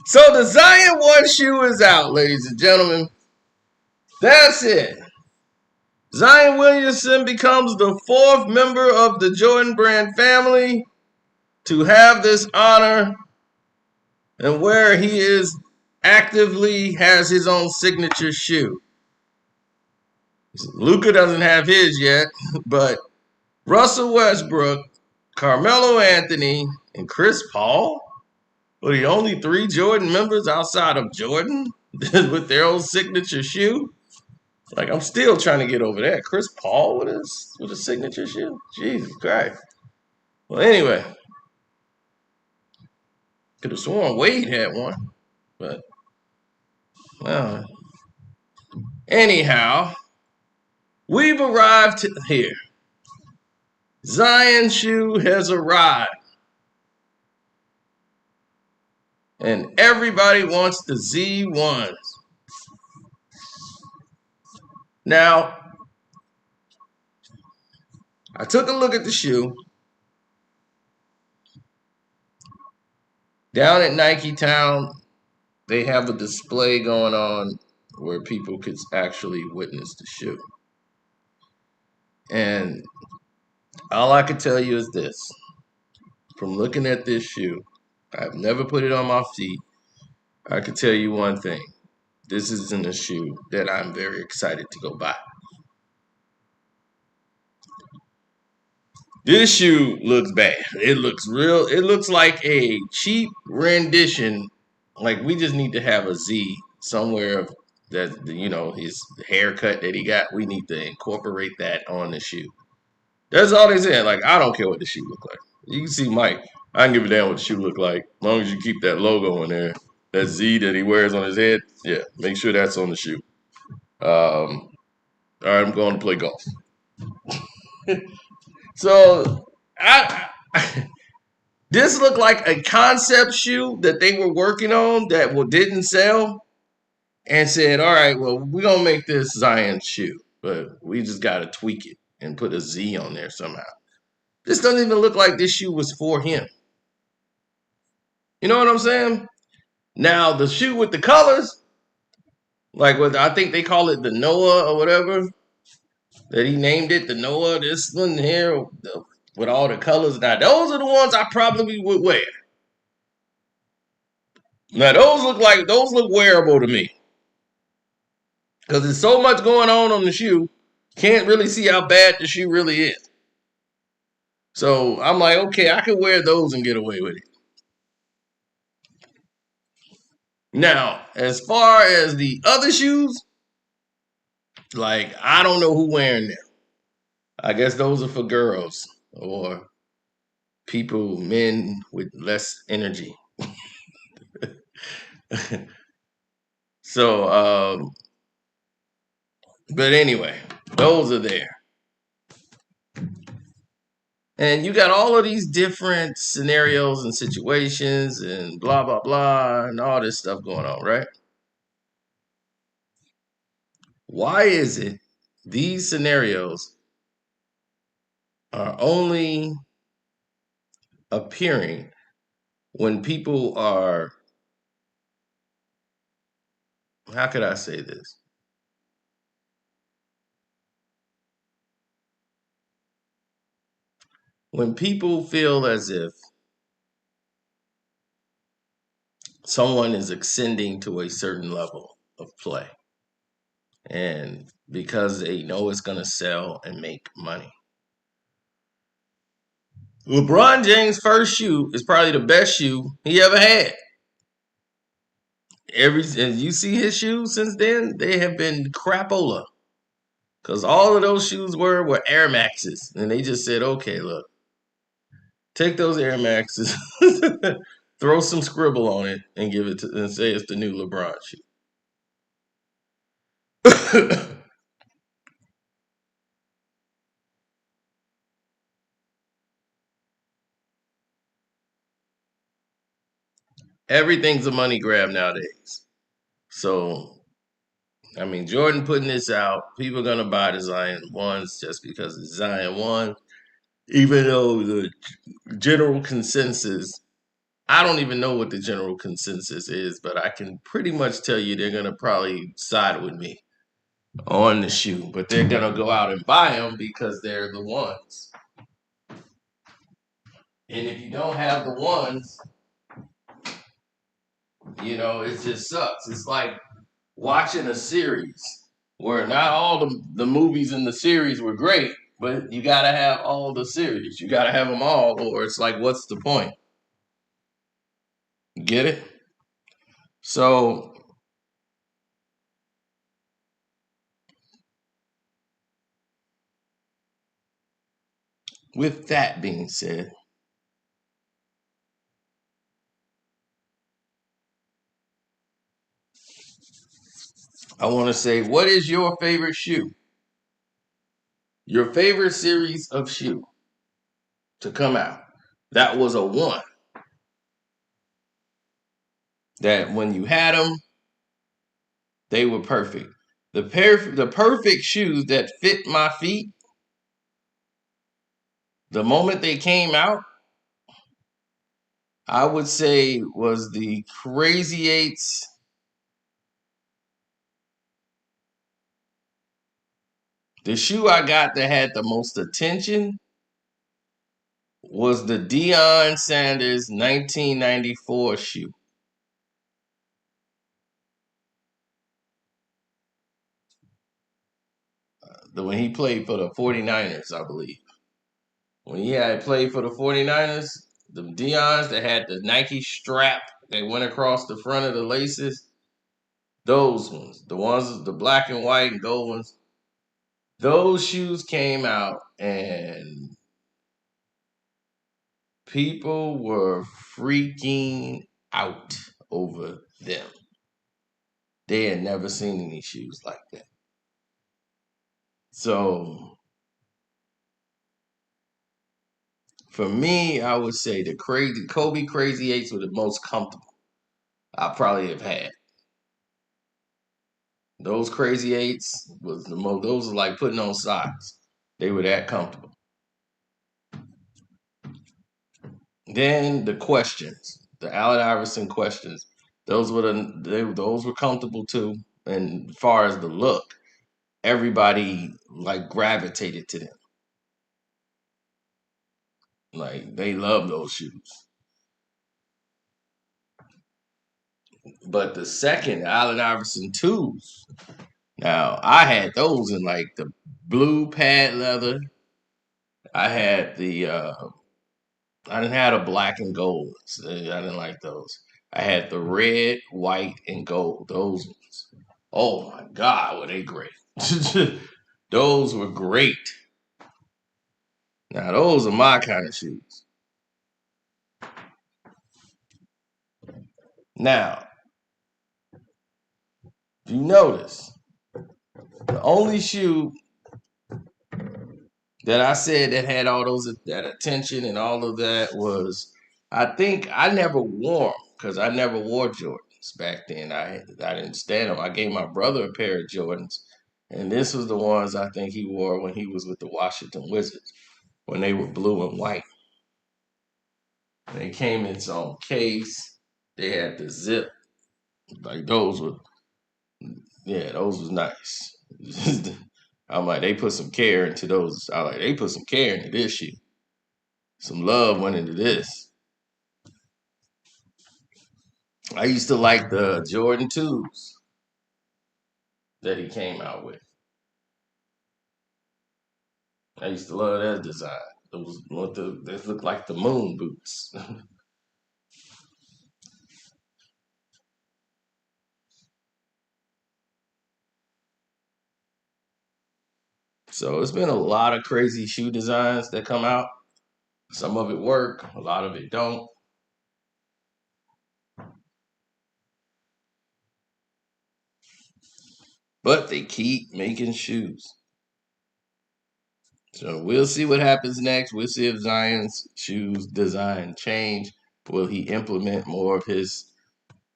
So the Zion 1 shoe is out, ladies and gentlemen. That's it. Zion Williamson becomes the 4th member of the Jordan Brand family to have this honor, and where he is actively has his own signature shoe. Luka doesn't have his yet, but Russell Westbrook, Carmelo Anthony, and Chris Paul were the only 3 Jordan members outside of Jordan with their own signature shoe. Like, I'm still trying to get over that. Chris Paul with a signature shoe? Jesus Christ. Well, anyway, could have sworn Wade had one. But, well, anyhow, we've arrived here. Zion shoe has arrived. And everybody wants the Z1s. Now, I took a look at the shoe. Down at Nike Town, they have a display going on where people could actually witness the shoe. And all I can tell you is this. From looking at this shoe, I've never put it on my feet. I can tell you one thing. This isn't a shoe that I'm very excited to go buy. This shoe looks bad. It looks real. It looks like a cheap rendition. Like, we just need to have a Z somewhere that, his haircut that he got. We need to incorporate that on the shoe. That's all they said. Like, I don't care what the shoe look like. You can see Mike. I can give a damn what the shoe look like. As long as you keep that logo in there. That Z that he wears on his head. Yeah, make sure that's on the shoe. All right, I'm going to play golf. So, this looked like a concept shoe that they were working on that didn't sell, and said, all right, well, we're going to make this Zion shoe, but we just got to tweak it and put a Z on there somehow. This doesn't even look like this shoe was for him. You know what I'm saying? Now, the shoe with the colors, like what I think they call it the Noah or whatever, that he named it, the Noah, this one here, with all the colors. Now, those are the ones I probably would wear. Now, those look wearable to me. Because there's so much going on the shoe, can't really see how bad the shoe really is. So I'm like, okay, I could wear those and get away with it. Now, as far as the other shoes, like, I don't know who wearing them. I guess those are for girls or men with less energy. So, but anyway, those are there. And you got all of these different scenarios and situations and blah, blah, blah, and all this stuff going on, right? Why is it these scenarios are only appearing when people are, how could I say this? When people feel as if someone is ascending to a certain level of play, and because they know it's going to sell and make money. LeBron James' first shoe is probably the best shoe he ever had. And you see his shoes since then, they have been crapola. Because all of those shoes were Air Maxes. And they just said, okay, look, take those Air Maxes, throw some scribble on it, and give it and say it's the new LeBron shoe. Everything's a money grab nowadays. So, I mean, Jordan putting this out, people are going to buy the Zion 1s just because it's Zion 1, even though the general consensus I don't even know what the general consensus is, but I can pretty much tell you they're gonna probably side with me on the shoe, but they're gonna go out and buy them because they're the ones. And if you don't have the ones, it just sucks. It's like watching a series where not all the movies in the series were great, but you got to have all the series. You got to have them all, or it's like, what's the point? Get it? So, with that being said, I want to say, what is your favorite shoe? Your favorite series of shoe to come out. That was a one. That when you had them, they were perfect. The perfect shoes that fit my feet, the moment they came out, I would say was the Crazy Eights. The shoe I got that had the most attention was the Deion Sanders 1994 shoe. When he played for the 49ers, I believe. When he had played for the 49ers, the Deion's that had the Nike strap that went across the front of the laces, those ones, the black and white and gold ones, those shoes came out and people were freaking out over them. They had never seen any shoes like that. So for me, I would say the Kobe Crazy Eights were the most comfortable I probably have had. Those Crazy Eights was the most. Those are like putting on socks. They were that comfortable. Then the questions, the Allen Iverson questions. Those were comfortable too. And as far as the look, everybody like gravitated to them. Like they love those shoes. But the second Allen Iverson twos, now I had those in like the blue pad leather. I had I didn't have the black and gold. So I didn't like those. I had the red, white, and gold. Those ones. Oh my God, were they great? Those were great. Now those are my kind of shoes. Now, if you notice, the only shoe that I said that had all that attention and all of that was, I think I never wore them because I never wore Jordans back then. I didn't stand them. I gave my brother a pair of Jordans, and this was the ones I think he wore when he was with the Washington Wizards when they were blue and white. They came in its own case. They had the zip. Like those were, yeah, those was nice. I'm like, they put some care into those. I like, they put some care into this shit. Some love went into this. I used to like the Jordan 2s that he came out with. I used to love that design. They looked like the moon boots. So it's been a lot of crazy shoe designs that come out. Some of it work, a lot of it don't. But they keep making shoes. So we'll see what happens next. We'll see if Zion's shoes design change. Will he implement more of his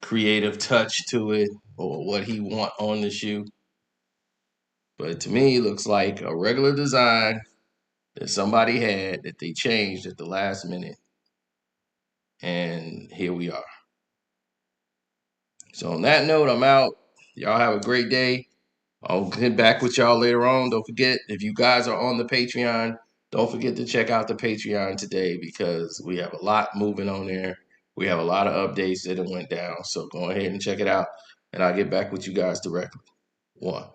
creative touch to it or what he want on the shoe? But to me, it looks like a regular design that somebody had that they changed at the last minute and here we are. So on that note, I'm out. Y'all have a great day. I'll get back with y'all later on. Don't forget, if you guys are on the Patreon, don't forget to check out the Patreon today because we have a lot moving on there. We have a lot of updates that went down. So go ahead and check it out, and I'll get back with you guys directly. One.